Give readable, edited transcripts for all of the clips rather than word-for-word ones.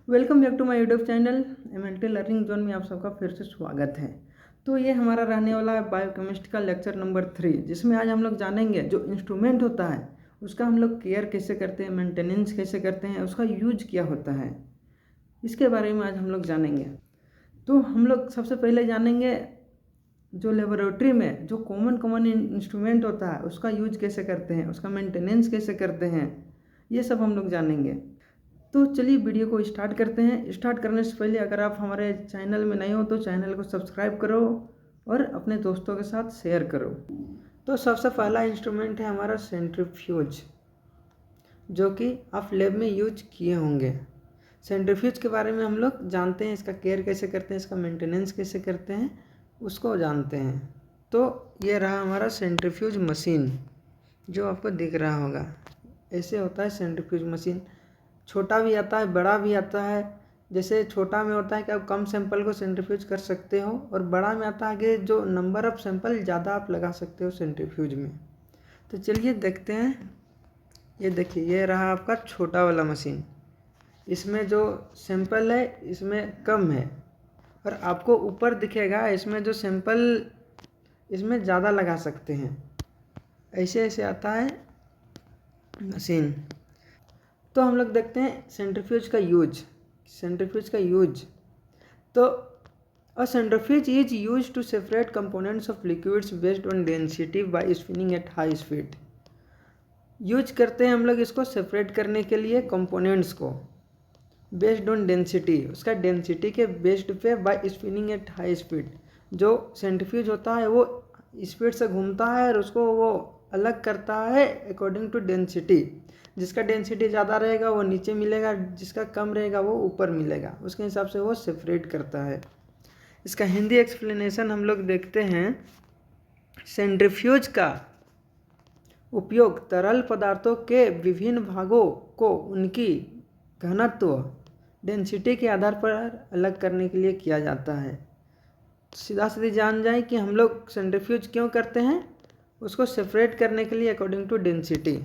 Welcome back to my YouTube channel MLT learning zone में आप सबका फिर से स्वागत है। तो ये हमारा रहने वाला है बायोकेमिस्ट्री का लेक्चर नंबर 3, जिसमें आज हम लोग जानेंगे जो इंस्ट्रूमेंट होता है उसका हम लोग केयर कैसे करते हैं, मेंटेनेंस कैसे करते हैं, उसका यूज क्या होता है, इसके बारे में आज हम लोग जानेंगे। तो हम लोग सबसे पहले जानेंगे जो लेबोरेटरी में जो कॉमन इंस्ट्रूमेंट होता है उसका यूज कैसे करते हैं, उसका मेंटेनेंस कैसे करते हैं, ये सब हम लोग जानेंगे। तो चलिए वीडियो को स्टार्ट करते हैं। स्टार्ट करने से पहले अगर आप हमारे चैनल में नए हो तो चैनल को सब्सक्राइब करो और अपने दोस्तों के साथ शेयर करो। तो सबसे पहला इंस्ट्रूमेंट है हमारा सेंट्रीफ्यूज, जो कि आप लैब में यूज किए होंगे। सेंट्रीफ्यूज के बारे में हम लोग जानते हैं, इसका केयर कैसे करते हैं, इसका मेंटेनेंस कैसे करते हैं, उसको जानते हैं। तो ये रहा हमारा सेंट्रीफ्यूज मशीन, जो आपको दिख रहा होगा। ऐसे होता है सेंट्रीफ्यूज मशीन। छोटा भी आता है, बड़ा भी आता है। जैसे छोटा में होता है कि आप कम सैंपल को सेंट्रीफ्यूज कर सकते हो, और बड़ा में आता है कि जो नंबर ऑफ सैंपल ज़्यादा आप लगा सकते हो सेंट्रीफ्यूज में। तो चलिए देखते हैं। ये देखिए, ये रहा आपका छोटा वाला मशीन। इसमें जो सैंपल है इसमें कम है, और आपको ऊपर दिखेगा इसमें जो सैंपल इसमें ज़्यादा लगा सकते हैं। ऐसे ऐसे आता है मशीन। तो हम लोग देखते हैं सेंट्रीफ्यूज का यूज। तो a centrifuge is use to separate components of liquids based on density by spinning at high speed. Use करते हैं हम लोग इसको सेपरेट करने के लिए कंपोनेंट्स को बेस्ड ऑन डेंसिटी, उसका डेंसिटी के बेस्ड पे by spinning at high speed. जो सेंट्रीफ्यूज होता है वो स्पीड से घूमता है और उसको वो अलग करता है अकॉर्डिंग टू डेंसिटी। जिसका डेंसिटी ज़्यादा रहेगा वो नीचे मिलेगा, जिसका कम रहेगा वो ऊपर मिलेगा, उसके हिसाब से वो सेपरेट करता है। इसका हिंदी एक्सप्लेनेशन हम लोग देखते हैं। सेंट्रीफ्यूज का उपयोग तरल पदार्थों के विभिन्न भागों को उनकी घनत्व डेंसिटी के आधार पर अलग करने के लिए किया जाता है। सीधा सीधी जान जाए कि हम लोग सेंट्रीफ्यूज क्यों करते हैं, उसको सेपरेट करने के लिए according to density.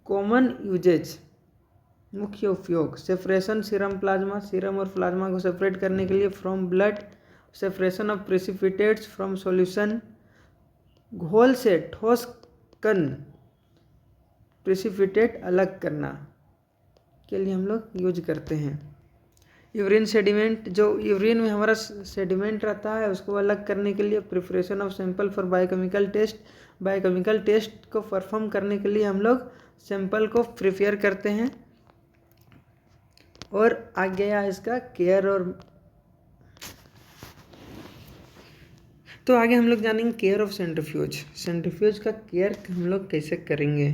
Common usages, मुख्य उपयोग, सेपरेशन सीरम प्लाज्मा, सीरम और प्लाज्मा को सेपरेट करने के लिए from blood, separation of precipitates from solution, घोल से ठोस कण प्रेसिपिटेट अलग करना के लिए हम लोग यूज करते हैं। यूरिन सेडिमेंट, जो यूरिन में हमारा सेडिमेंट रहता है उसको अलग करने के लिए preparation of sample for biochemical test. Biochemical test को परफॉर्म करने के लिए हम लोग सैंपल को प्रिपेयर करते हैं। और आ गया इसका केयर। और तो आगे हम लोग जानेंगे केयर ऑफ सेंट्रीफ्यूज। सेंट्रीफ्यूज का केयर हम लोग कैसे करेंगे।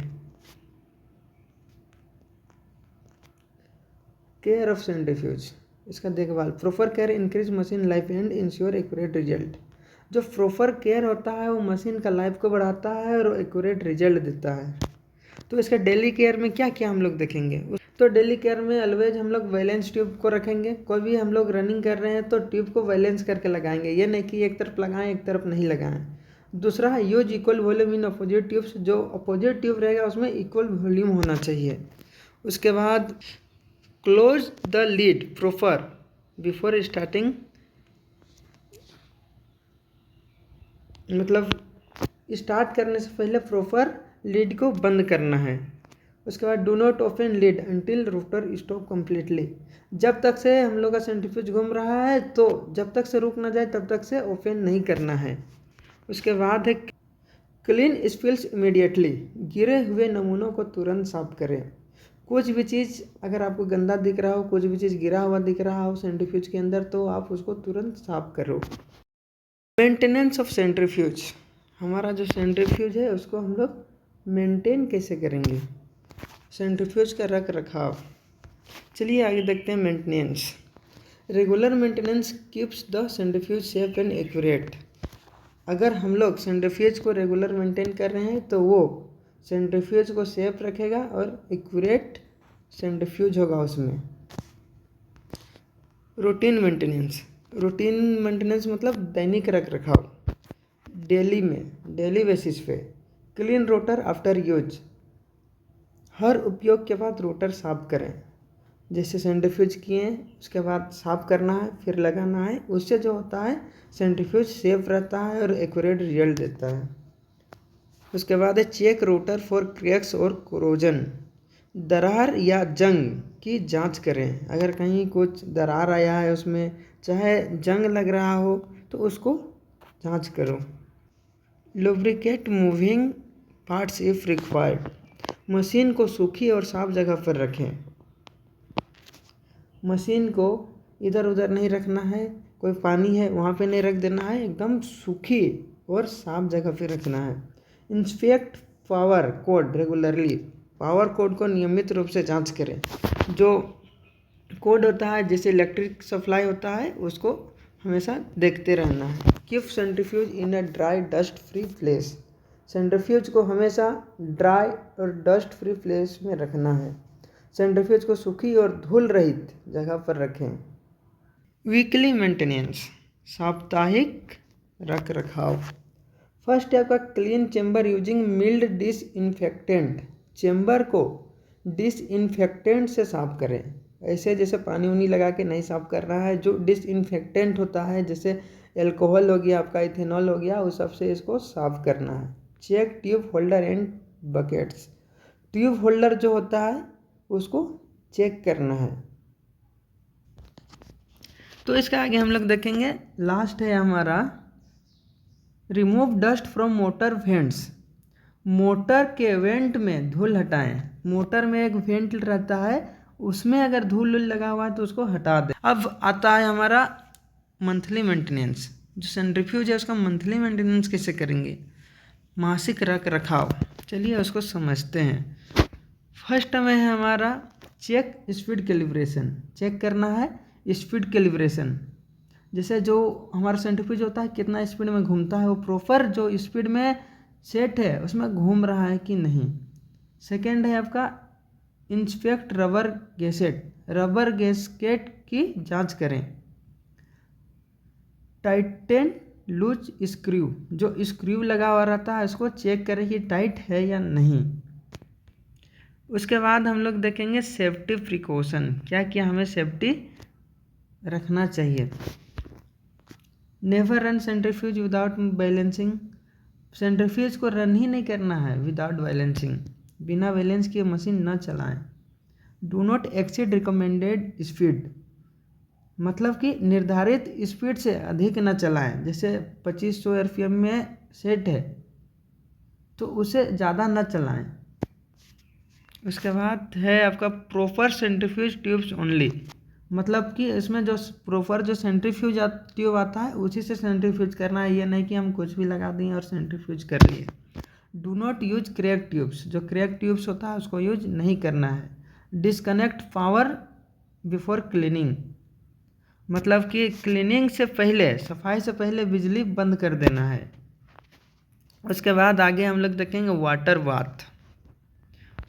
केयर ऑफ सेंट्रीफ्यूज, इसका देखभाल। Proper care increase machine life and ensure accurate result. जो प्रॉपर केयर होता है वो मशीन का लाइफ को बढ़ाता है और एक्यूरेट रिजल्ट देता है। तो इसका डेली केयर में क्या क्या हम लोग देखेंगे। तो डेली केयर में ऑलवेज हम लोग बैलेंस ट्यूब को रखेंगे। कोई भी हम लोग रनिंग कर रहे हैं तो ट्यूब को बैलेंस करके लगाएंगे, ये नहीं कि एक तरफ लगाएं एक तरफ नहीं लगाएं। दूसरा है use equal volume in opposite tubes. जो अपोजिट ट्यूब रहेगा उसमें इक्वल वॉल्यूम होना चाहिए। उसके बाद close the lead proper before starting, मतलब स्टार्ट करने से पहले प्रॉपर लीड को बंद करना है। उसके बाद do not open lead until rotor stop completely. जब तक से हम लोग का सेंट्रीफ्यूज घूम रहा है तो जब तक से रुक ना जाए तब तक से ओपन नहीं करना है। उसके बाद है क्लीन स्पिल्स इमीडिएटली, गिरे हुए नमूनों को तुरंत साफ करें। कुछ भी चीज़ अगर आपको गंदा दिख रहा हो, कुछ भी चीज़ गिरा हुआ दिख रहा हो सेंट्रीफ्यूज के अंदर, तो आप उसको तुरंत साफ करो। मेंटेनेंस ऑफ सेंट्रीफ्यूज, हमारा जो सेंट्रीफ्यूज है उसको हम लोग मेंटेन कैसे करेंगे। सेंट्रीफ्यूज का रख रखाव, चलिए आगे देखते हैं। Maintenance, regular maintenance keeps the centrifuge safe and accurate. अगर हम लोग सेंट्रीफ्यूज को रेगुलर मेंटेन कर रहे हैं तो वो सेंट्रीफ्यूज को सेफ रखेगा और एक्यूरेट सेंट्रीफ्यूज होगा उसमें। रूटीन मेंटेनेंस, रूटीन मेंटेनेंस मतलब दैनिक रख रखाव, डेली बेसिस पे। क्लीन रोटर आफ्टर यूज, हर उपयोग के बाद रोटर साफ करें। जैसे सेंट्रीफ्यूज किए उसके बाद साफ करना है फिर लगाना है, उससे जो होता है सेंट्रीफ्यूज सेफ रहता है और एक्यूरेट रिजल्ट देता है। उसके बाद है चेक रोटर फॉर क्रैक्स और कोरोजन। दरार या जंग की जांच करें। अगर कहीं कुछ दरार आया है उसमें, चाहे जंग लग रहा हो, तो उसको जांच करो। Lubricate moving parts if required. Machine को सूखी और साफ जगह पर रखें। मशीन को इधर उधर नहीं रखना है, कोई पानी है वहाँ पे नहीं रख देना है, एकदम सूखी और साफ जगह पे रखना है। Inspect power code regularly. Power code को नियमित रूप से जांच करें। जो कोड होता है जैसे इलेक्ट्रिक सप्लाई होता है उसको हमेशा देखते रहना है। Keep centrifuge in a dry dust free place. Centrifuge को हमेशा ड्राई और डस्ट फ्री प्लेस में रखना है। सेंट्रीफ्यूज को सूखी और धूल रहित जगह पर रखें। वीकली मेंटेनेंस, साप्ताहिक रख रखाव। फर्स्ट है आपका clean chamber using mild disinfectant. Chamber को डिसइंफेक्टेंट से साफ करें। ऐसे जैसे पानी उनी लगा के नहीं साफ कर रहा है, जो डिसइंफेक्टेंट होता है जैसे एल्कोहल हो गया, आपका इथेनॉल हो गया, उस सबसे इसको साफ करना है। Check tube holder and buckets. Tube holder जो होता है उसको चेक करना है। तो इसका आगे हम लोग देखेंगे। लास्ट है हमारा remove dust from motor vents. Motor के वेंट में धूल हटाएं। मोटर में एक वेंट रहता है, उसमें अगर धूल लगा हुआ है तो उसको हटा दें। अब आता है हमारा मंथली मेंटेनेंस। जो सेंट्रीफ्यूज है उसका मंथली मेंटेनेंस कैसे करेंगे, मासिक रख रखाव। चलिए उसको समझते हैं। फर्स्ट में है हमारा चेक स्पीड कैलिब्रेशन। चेक करना है स्पीड कैलिब्रेशन। जैसे जो हमारा सेंट्रीफ्यूज होता है कितना स्पीड में घूमता है, वो प्रॉपर जो स्पीड में सेट है उसमें घूम रहा है कि नहीं। सेकेंड है आपका inspect rubber gadget. Rubber gasket की जांच करें। टाइटेन लूज स्क्रू, जो स्क्रू लगा हुआ रहता है उसको चेक करें कि टाइट है या नहीं। उसके बाद हम लोग देखेंगे सेफ्टी प्रिकॉशन, क्या क्या हमें सेफ्टी रखना चाहिए। Never run centrifuge without balancing. Centrifuge को रन ही नहीं करना है विदाउट बैलेंसिंग। बिना बैलेंस किए मशीन न चलाएं। Do not exceed recommended speed, मतलब कि निर्धारित स्पीड से अधिक न चलाएं। जैसे 2500 RPM में सेट है तो उसे ज़्यादा न चलाएं। उसके बाद है आपका प्रॉपर सेंट्रीफ्यूज ट्यूब्स ओनली, मतलब कि इसमें जो प्रॉपर जो सेंट्रीफ्यूज ट्यूब आता है उसी से सेंट्रीफ्यूज करना है, ये नहीं कि हम कुछ भी लगा दें और सेंट्रीफ्यूज कर लिए। Do not use crack tubes, जो क्रैक ट्यूब्स होता है उसको यूज नहीं करना है। डिस्कनेक्ट पावर बिफोर क्लीनिंग, मतलब कि क्लीनिंग से पहले, सफाई से पहले बिजली बंद कर देना है। उसके बाद आगे हम लोग देखेंगे वाटर बाथ।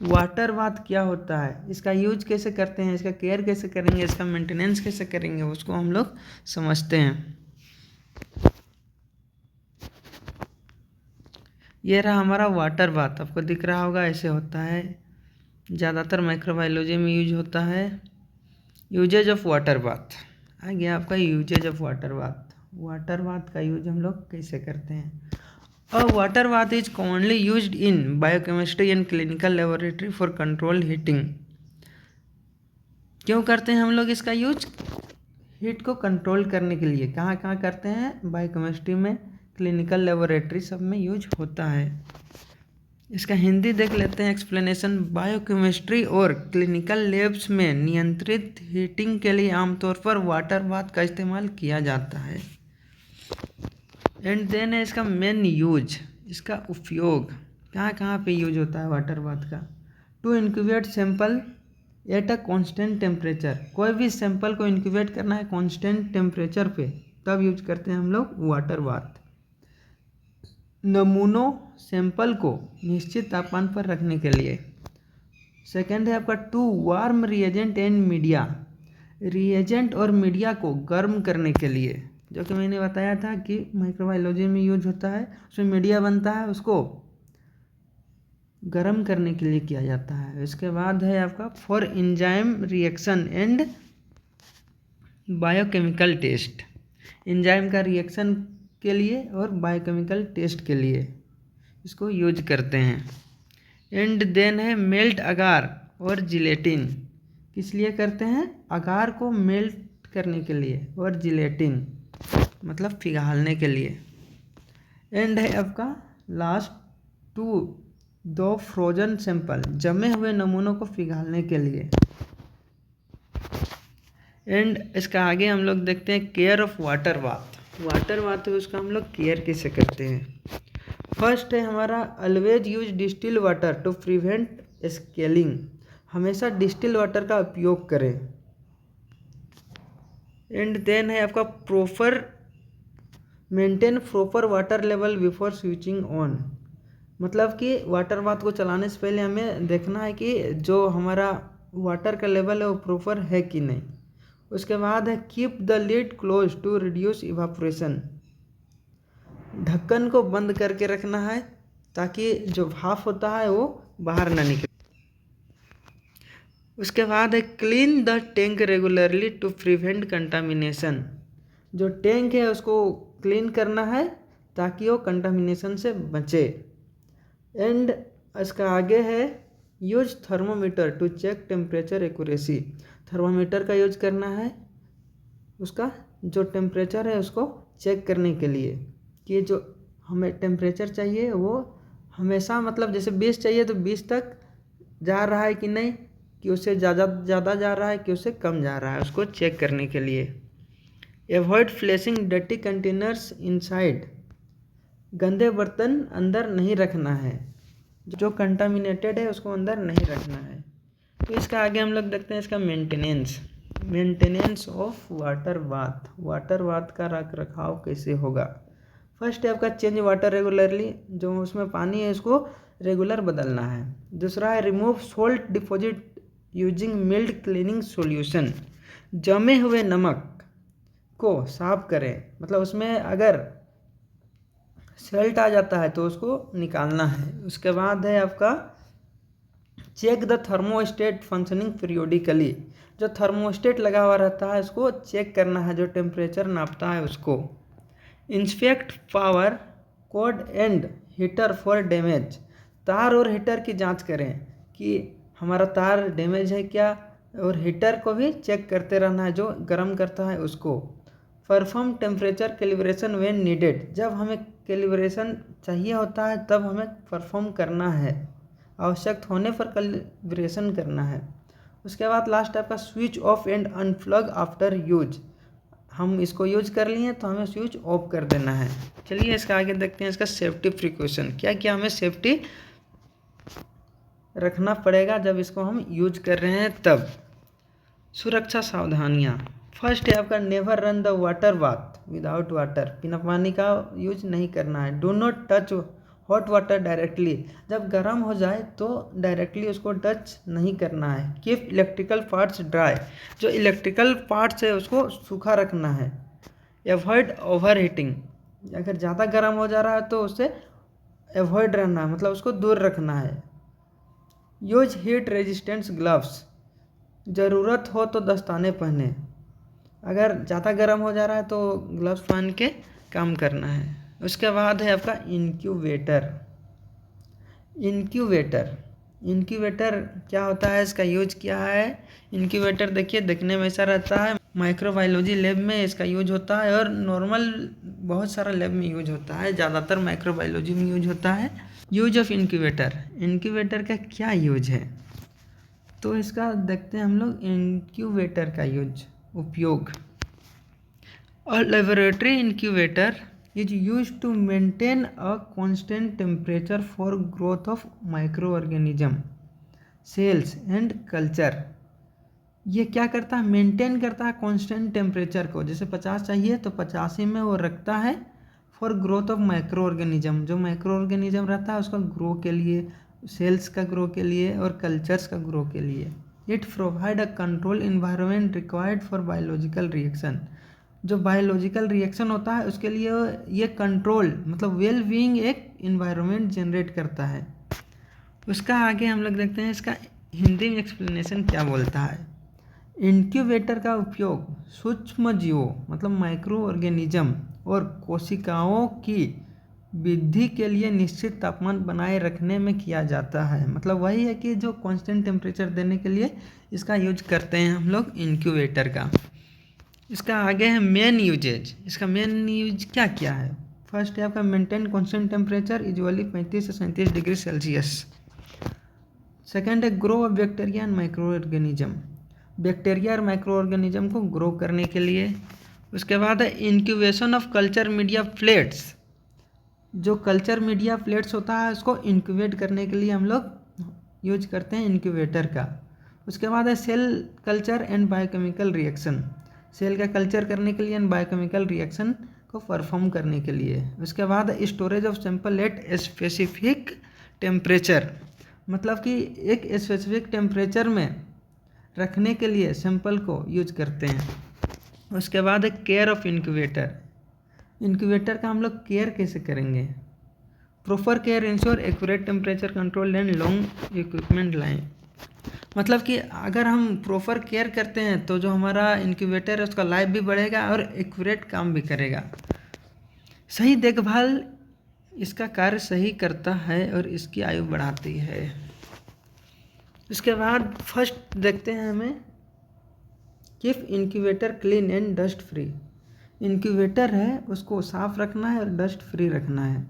वाटर बाथ क्या होता है, इसका यूज कैसे करते हैं, इसका केयर कैसे करेंगे, इसका मेंटेनेंस कैसे करेंगे, उसको हम लोग समझते हैं। ये रहा हमारा वाटर बाथ, आपको दिख रहा होगा ऐसे होता है। ज़्यादातर माइक्रोबायोलॉजी में यूज होता है। यूजेज ऑफ वाटर बाथ आ गया आपका। Usages of water bath, water bath का यूज हम लोग कैसे करते हैं। A water bath is commonly used in biochemistry and clinical laboratory for controlled heating। क्यों करते हैं हम लोग इसका यूज, हीट को कंट्रोल करने के लिए। कहाँ कहाँ करते हैं, बायोकेमिस्ट्री में, क्लिनिकल लेबोरेटरी सब में यूज होता है। इसका हिंदी देख लेते हैं एक्सप्लेनेशन। बायोकेमिस्ट्री और क्लिनिकल लैब्स में नियंत्रित हीटिंग के लिए आमतौर पर वाटर बाथ का इस्तेमाल किया जाता है। एंड देन है इसका मेन यूज, इसका उपयोग कहाँ कहाँ पे यूज होता है वाटर बाथ का। To incubate sample at a constant temperature, कोई भी सैंपल को इंक्यूबेट करना है कांस्टेंट टेम्परेचर पे, तब यूज करते हैं हम लोग वाटर बाथ। नमूनों सैंपल को निश्चित तापमान पर रखने के लिए। सेकेंड है आपका to warm reagent and media, reagent और मीडिया को गर्म करने के लिए, जो कि मैंने बताया था कि माइक्रोबायोलॉजी में यूज होता है। उसमें मीडिया बनता है, उसको गर्म करने के लिए किया जाता है। इसके बाद है आपका for enzyme reaction and biochemical test, enzyme का रिएक्शन के लिए और बायोकेमिकल टेस्ट के लिए इसको यूज करते हैं। एंड देन है मेल्ट अगार और जिलेटिन, किस लिए करते हैं? अगार को मेल्ट करने के लिए और जिलेटिन मतलब पिघालने के लिए। एंड है आपका लास्ट दो फ्रोजन सैंपल, जमे हुए नमूनों को पिघालने के लिए। एंड इसका आगे हम लोग देखते हैं care of water bath. Water bath है उसका हम लोग केयर कैसे करते हैं। फर्स्ट है हमारा always use distil water to prevent scaling, हमेशा डिस्टिल वाटर का उपयोग करें। एंड देन है आपका maintain proper water level before switching on, मतलब कि वाटर बाथ को चलाने से पहले हमें देखना है कि जो हमारा वाटर का लेवल है वो प्रॉपर है कि नहीं। उसके बाद है keep the lid close to reduce evaporation, ढक्कन को बंद करके रखना है ताकि जो भाप होता है वो बाहर ना निकले। उसके बाद है clean the tank regularly to prevent contamination, जो टैंक है उसको क्लीन करना है ताकि वो कंटामिनेशन से बचे। एंड इसका आगे है use thermometer to check temperature accuracy, thermometer का यूज करना है उसका जो टेम्परेचर है उसको चेक करने के लिए कि जो हमें टेम्परेचर चाहिए वो हमेशा मतलब जैसे 20 चाहिए तो 20 तक जा रहा है कि नहीं, कि उससे ज़्यादा जा रहा है कि उससे कम जा रहा है, उसको चेक करने के लिए। Avoid flashing dirty containers inside, गंदे बर्तन अंदर नहीं रखना है, जो कंटामिनेटेड है उसको अंदर नहीं रखना है। तो इसका आगे हम लोग देखते हैं इसका मेंटेनेंस ऑफ वाटर बाथ का रख रखाव कैसे होगा। फर्स्ट है आपका चेंज वाटर रेगुलरली, जो उसमें पानी है उसको रेगुलर बदलना है। दूसरा है remove salt deposit using mild cleaning solution, जमे हुए नमक को साफ करें, मतलब उसमें अगर सॉल्ट आ जाता है तो उसको निकालना है। उसके बाद है आपका check the thermostat functioning periodically, जो थर्मोस्टेट लगा हुआ रहता है उसको चेक करना है, जो टेम्परेचर नापता है उसको। Inspect power cord and heater for damage, तार और हीटर की जांच करें कि हमारा तार डैमेज है क्या, और हीटर को भी चेक करते रहना है जो गर्म करता है उसको। Perform temperature calibration when needed, जब हमें कैलिब्रेशन चाहिए होता है तब हमें परफॉर्म करना है, आवश्यक होने पर कैलिब्रेशन करना है। उसके बाद लास्ट आपका switch off and unplug after use, हम इसको यूज कर लिए तो हमें स्विच ऑफ कर देना है। चलिए इसका आगे देखते हैं इसका सेफ्टी प्रिकॉशन, क्या क्या हमें सेफ्टी रखना पड़ेगा जब इसको हम यूज कर रहे हैं तब। सुरक्षा सावधानियाँ, फर्स्ट है आपका never run the water bath without water, बिना पानी का यूज नहीं करना है। Do not touch hot water directly, जब गर्म हो जाए तो डायरेक्टली उसको टच नहीं करना है। कीप इलेक्ट्रिकल पार्ट्स ड्राई, जो इलेक्ट्रिकल पार्ट्स है उसको सूखा रखना है। एवॉइड ओवर हीटिंग, अगर ज़्यादा गर्म हो जा रहा है तो उससे एवॉइड रहना है, मतलब उसको दूर रखना है। यूज हीट रेजिस्टेंस ग्लव्स, ज़रूरत हो तो दस्ताने पहने, अगर ज़्यादा गर्म हो जा रहा है तो ग्लव्स पहन के काम करना है। उसके बाद है आपका इंक्यूबेटर क्या होता है, इसका यूज क्या है। इंक्यूबेटर देखिए देखने में ऐसा रहता है, माइक्रोबायोलॉजी लैब में इसका यूज होता है और नॉर्मल बहुत सारा लैब में यूज होता है, ज़्यादातर माइक्रोबायोलॉजी में यूज होता है। यूज ऑफ इंक्यूबेटर का क्या यूज है, तो इसका देखते हैं हम लोग इंक्यूबेटर का उपयोग। A laboratory incubator is used to maintain a constant temperature for growth of microorganism, cells and culture। ये क्या करता है, मेंटेन करता है कांस्टेंट टेम्परेचर को, जैसे 50 चाहिए तो 50 ही में वो रखता है। For growth of micro organism, जो माइक्रो ऑर्गेनिज्म रहता है उसका ग्रो के लिए, सेल्स का ग्रो के लिए और कल्चर्स का ग्रो के लिए। It provide a control environment required for biological reaction, जो बायोलॉजिकल रिएक्शन होता है उसके लिए ये कंट्रोल मतलब वेल बीइंग एक इन्वायरमेंट जनरेट करता है। उसका आगे हम लोग देखते हैं इसका हिंदी में एक्सप्लेनेशन क्या बोलता है। इंक्यूबेटर का उपयोग सूक्ष्म जीवों मतलब माइक्रो ऑर्गेनिज्म और कोशिकाओं की वृद्धि के लिए निश्चित तापमान बनाए रखने में किया जाता है। मतलब वही है कि जो कांस्टेंट टेम्परेचर देने के लिए इसका यूज करते हैं हम लोग इंक्यूबेटर का। इसका आगे है मेन यूजेज। इसका मेन यूज क्या क्या है। फर्स्ट है आपका मेंटेन कांस्टेंट टेम्परेचर यूजुअली 35 से 37 डिग्री सेल्सियस। सेकेंड है grow of bacteria and micro organism, bacteria और माइक्रो ऑर्गेनिज्म को ग्रो करने के लिए। उसके बाद है incubation of culture media plates, जो कल्चर मीडिया प्लेट्स होता है उसको इंक्यूबेट करने के लिए हम लोग यूज करते हैं इंक्यूबेटर का। उसके बाद है cell culture and biochemical reaction, cell का कल्चर करने के लिए एंड बायोकेमिकल रिएक्शन को परफॉर्म करने के लिए। उसके बाद storage of sample at specific temperature, मतलब कि एक स्पेसिफिक टेम्परेचर में रखने के लिए सैंपल को यूज करते हैं। उसके बाद है केयर ऑफ इंक्यूबेटर, इंक्यूबेटर का हम लोग केयर कैसे करेंगे। Proper care ensure accurate temperature control and long equipment line, मतलब कि अगर हम प्रॉपर केयर करते हैं तो जो हमारा इंक्यूबेटर है उसका लाइफ भी बढ़ेगा और एक्यूरेट काम भी करेगा। सही देखभाल इसका कार्य सही करता है और इसकी आयु बढ़ाती है। उसके बाद फर्स्ट देखते हैं हमें keep incubator clean and dust free, incubator है उसको साफ रखना है और डस्ट फ्री रखना है।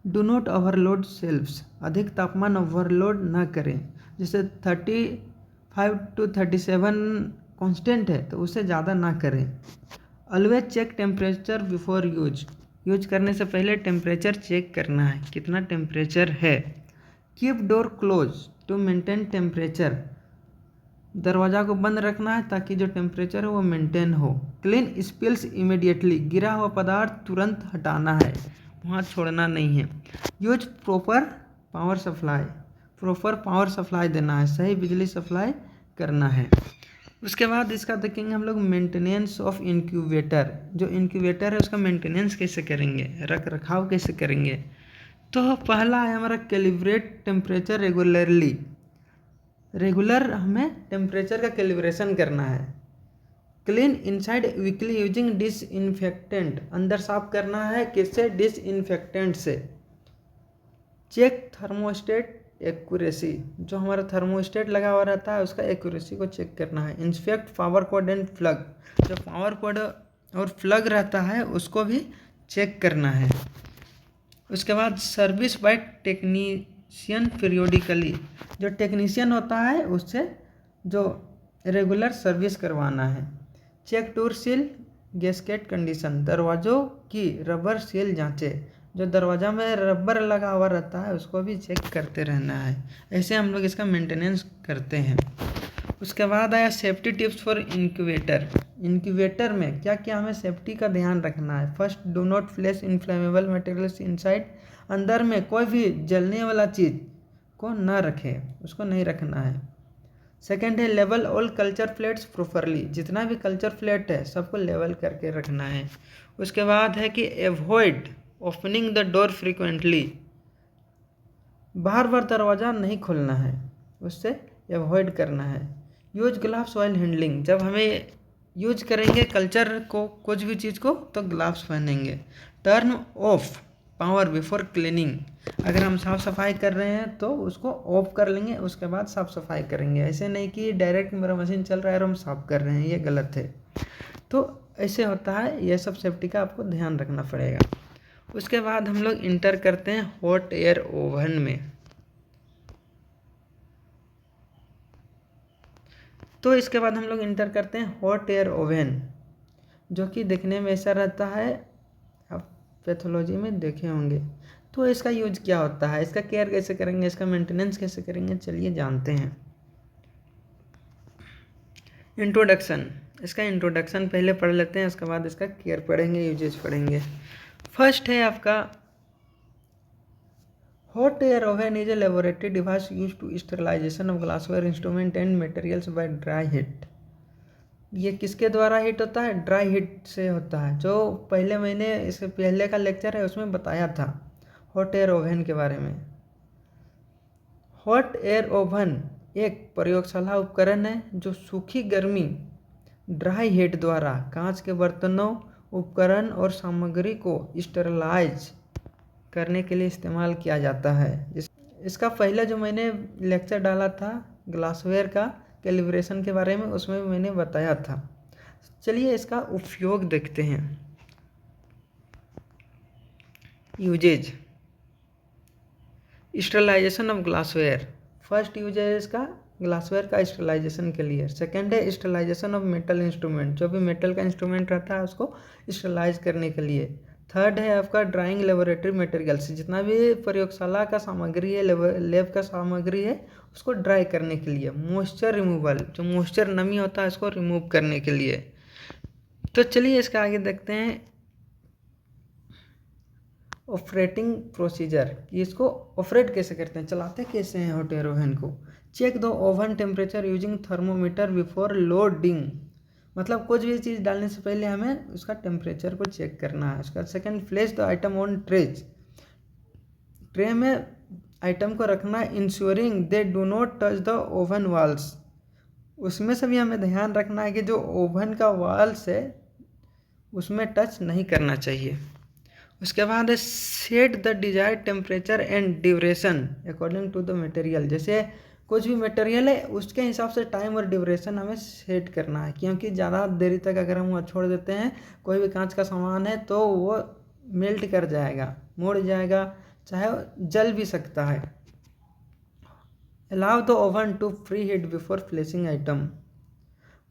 डू नॉट ओवरलोड सेल्व्स, अधिक तापमान ओवरलोड ना करें, जैसे 35 to 37 कांस्टेंट है तो उससे ज़्यादा ना करें। Always check temperature before use, use करने से पहले टेम्परेचर चेक करना है कितना टेम्परेचर है। Keep door close to maintain temperature, दरवाज़ा को बंद रखना है ताकि जो टेम्परेचर है वो मेंटेन हो। क्लीन स्पिल्स इमीडिएटली, गिरा हुआ पदार्थ तुरंत हटाना है, वहाँ छोड़ना नहीं है। Use proper power supply, proper power supply देना है, सही बिजली सप्लाई करना है। उसके बाद इसका देखेंगे हम लोग मेंटेनेंस ऑफ इंक्यूबेटर, जो इंक्यूबेटर है उसका मेंटेनेंस कैसे करेंगे, रख रखाव कैसे करेंगे। तो पहला है हमारा कैलिब्रेट टेम्परेचर रेगुलरली, रेगुलर हमें टेम्परेचर का कैलिब्रेशन करना है। Clean inside weekly using disinfectant, अंदर साफ करना है किससे, डिसइंफेक्टेंट से। चेक थर्मोस्टेट एक्यूरेसी, जो हमारा थर्मोस्टेट लगा हुआ रहता है उसका एक्यूरेसी को चेक करना है। Inspect power cord and plug, जो पावर कोड और प्लग रहता है उसको भी चेक करना है। उसके बाद सर्विस बाय टेक्नीशियन पीरियोडिकली, जो टेक्नीशियन होता है उससे जो रेगुलर सर्विस करवाना है। Check door seal gasket condition, दरवाज़ों की रबर सील जांचे, जो दरवाज़ा में रबर लगा हुआ रहता है उसको भी चेक करते रहना है। ऐसे हम लोग इसका मेंटेनेंस करते हैं। उसके बाद आया safety tips for incubator, incubator में क्या क्या हमें सेफ्टी का ध्यान रखना है। First, do not place inflammable materials inside, अंदर में कोई भी जलने वाला चीज़ को ना रखें, उसको नहीं रखना है। सेकेंड है level all culture plates properly, जितना भी कल्चर प्लेट है सबको लेवल करके रखना है। उसके बाद है कि avoid opening the door frequently, बार बार दरवाज़ा नहीं खोलना है, उससे एवॉइड करना है। यूज ग्लव्स व्हाइल हैंडलिंग, जब हमें यूज करेंगे कल्चर को कुछ भी चीज़ को तो ग्लव्स पहनेंगे। Turn off power before cleaning, अगर हम साफ़ सफाई कर रहे हैं तो उसको ऑफ कर लेंगे उसके बाद साफ़ सफाई करेंगे। ऐसे नहीं कि डायरेक्ट मेरा मशीन चल रहा है और हम साफ़ कर रहे हैं, ये गलत है। तो ऐसे होता है, ये सब सेफ्टी का आपको ध्यान रखना पड़ेगा। उसके बाद हम लोग इंटर करते हैं हॉट एयर ओवन में। तो इसके बाद हम लोग इंटर करते हैं हॉट एयर ओवन, जो कि देखने में ऐसा रहता है, आप पैथोलॉजी में देखे होंगे। तो इसका यूज क्या होता है, इसका केयर कैसे करेंगे, इसका मेंटेनेंस कैसे करेंगे, चलिए जानते हैं। इंट्रोडक्शन, इसका इंट्रोडक्शन पहले पढ़ लेते हैं, उसके बाद इसका केयर पढ़ेंगे, यूजेज पढ़ेंगे। फर्स्ट है आपका hot air oven is a laboratory device use to sterilization of glassware instrument and materials by dry heat. ये किसके द्वारा हीट होता है, ड्राई हीट से होता है, जो पहले मैंने इसके पहले का लेक्चर है उसमें बताया था हॉट एयर ओवन के बारे में। हॉट एयर ओवन एक प्रयोगशाला उपकरण है जो सूखी गर्मी ड्राई हीट द्वारा कांच के बर्तनों, उपकरण और सामग्री को स्टेरलाइज करने के लिए इस्तेमाल किया जाता है। इसका पहले जो मैंने लेक्चर डाला था ग्लासवेयर का कैलिब्रेशन के बारे में, उसमें मैंने बताया था। चलिए इसका उपयोग देखते हैं। Usages, sterilization of glassware. First use है इसका ग्लासवेयर का स्टेरलाइजेशन के लिए। सेकेंड है स्टेरलाइजेशन ऑफ मेटल इंस्ट्रूमेंट, जो भी मेटल का इंस्ट्रूमेंट रहता है उसको स्टेरलाइज करने के लिए। थर्ड है आपका ड्राइंग लेबोरेटरी मटेरियल्स, जितना भी प्रयोगशाला का सामग्री है, लैब का सामग्री है, उसको ड्राई करने के लिए। मॉइस्चर रिमूवल, जो मॉइस्चर नमी होता है उसको रिमूव करने के लिए। तो चलिए इसका आगे देखते हैं ऑपरेटिंग प्रोसीजर, कि इसको ऑपरेट कैसे करते हैं, चलाते कैसे हैं हॉट एयर ओवन को। Check the oven temperature using thermometer before loading, मतलब कुछ भी चीज़ डालने से पहले हमें उसका टेम्परेचर को चेक करना है। उसका second, place the item on trays, tray में आइटम को रखना, ensuring they do not touch the oven walls, उसमें से भी हमें ध्यान रखना है कि जो ओवन का वॉल्स है उसमें टच नहीं करना चाहिए। उसके बाद है set the desired temperature and duration according to the material, जैसे कुछ भी मटेरियल है उसके हिसाब से टाइम और ड्यूरेशन हमें सेट करना है, क्योंकि ज़्यादा देरी तक अगर हम वहाँ छोड़ देते हैं कोई भी कांच का सामान है तो वो मेल्ट कर जाएगा, मुड़ जाएगा, चाहे जल भी सकता है। Allow the oven to preheat before placing item,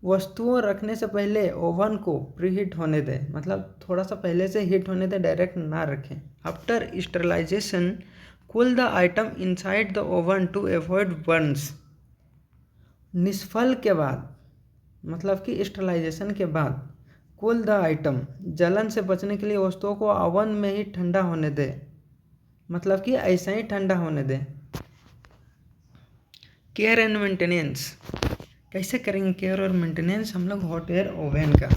वस्तुओं रखने से पहले ओवन को प्री हीट होने दें, मतलब थोड़ा सा पहले से हीट होने दें, डायरेक्ट ना रखें। After sterilization cool the item inside the oven to avoid burns, निष्फल के बाद, मतलब कि स्टेरलाइजेशन के बाद कूल द आइटम, जलन से बचने के लिए वस्तुओं को ओवन में ही ठंडा होने दें, मतलब कि ऐसा ही ठंडा होने दें। केयर एंड मेंटेनेंस, कैसे करेंगे केयर और मेंटेनेंस हम लोग हॉट एयर ओवन का,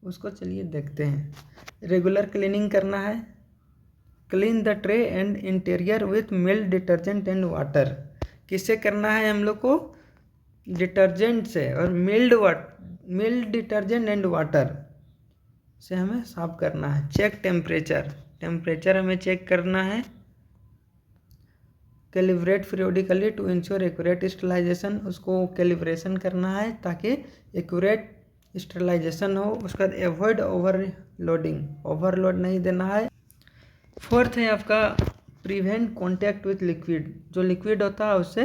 उसको चलिए देखते हैं। रेगुलर क्लीनिंग करना है, clean the tray and interior with milk detergent and water, किससे करना है हम लोग को, डिटर्जेंट से, और मिल्क डिटर्जेंट एंड वाटर से हमें साफ करना है। चेक टेम्परेचर, टेम्परेचर हमें चेक करना है। Calibrate periodically to ensure accurate sterilization, उसको कैलिब्रेशन करना है ताकि एक्यूरेट स्टेरलाइजेशन हो। उसके बाद एवॉइड ओवरलोडिंग, ओवरलोड नहीं देना है। फोर्थ है आपका प्रिवेंट कॉन्टैक्ट विथ लिक्विड, जो लिक्विड होता है उससे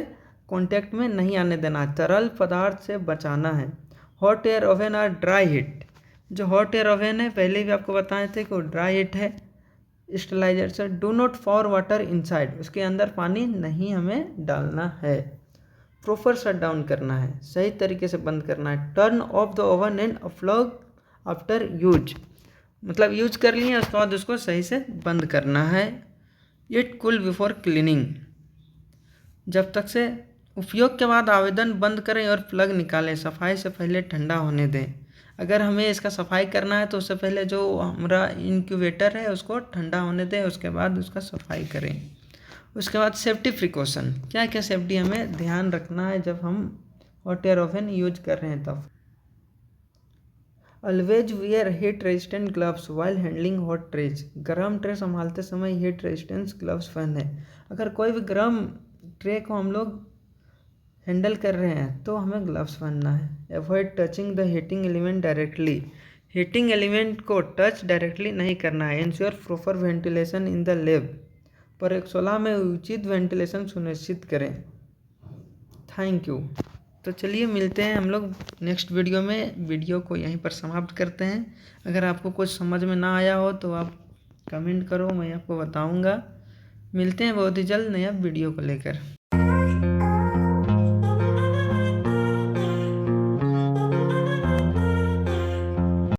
कॉन्टैक्ट में नहीं आने देना है, तरल पदार्थ से बचाना है। हॉट एयर ओवन और ड्राई हीट, जो हॉट एयर ओवन है पहले भी आपको बताए थे कि वो ड्राई हीट है। Sterilisation, do not for water inside, उसके अंदर पानी नहीं हमें डालना है। प्रॉपर शट डाउन करना है, सही तरीके से बंद करना है। Turn off the oven and unplug after use, मतलब यूज कर लिए उसके बाद उसको सही से बंद करना है। इट कूल बिफोर क्लीनिंग, जब तक से उपयोग के बाद आवेदन बंद करें और प्लग निकालें, सफाई से पहले ठंडा होने दें। अगर हमें इसका सफाई करना है तो उससे पहले जो हमारा इंक्यूबेटर है उसको ठंडा होने दें, उसके बाद उसका सफाई करें। उसके बाद सेफ्टी प्रिकॉशन, क्या क्या सेफ्टी हमें ध्यान रखना है जब हम हॉट एयर ओवन यूज कर रहे हैं तब। Always wear heat resistant gloves while handling hot trays, गर्म ट्रे संभालते समय हीट रेजिस्टेंस ग्लव्स पहने। अगर कोई भी गर्म ट्रे को हम लोग हैंडल कर रहे हैं तो हमें ग्लव्स पहनना है। Avoid touching the heating element directly, heating element को टच डायरेक्टली नहीं करना है। Ensure proper ventilation in the lab, प्रयोगशाला में उचित वेंटिलेशन सुनिश्चित करें। Thank you. तो चलिए मिलते हैं हम लोग नेक्स्ट वीडियो में, वीडियो को यहीं पर समाप्त करते हैं। अगर आपको कुछ समझ में ना आया हो तो आप कमेंट करो, मैं आपको बताऊंगा। मिलते हैं बहुत ही जल्द नया वीडियो को लेकर।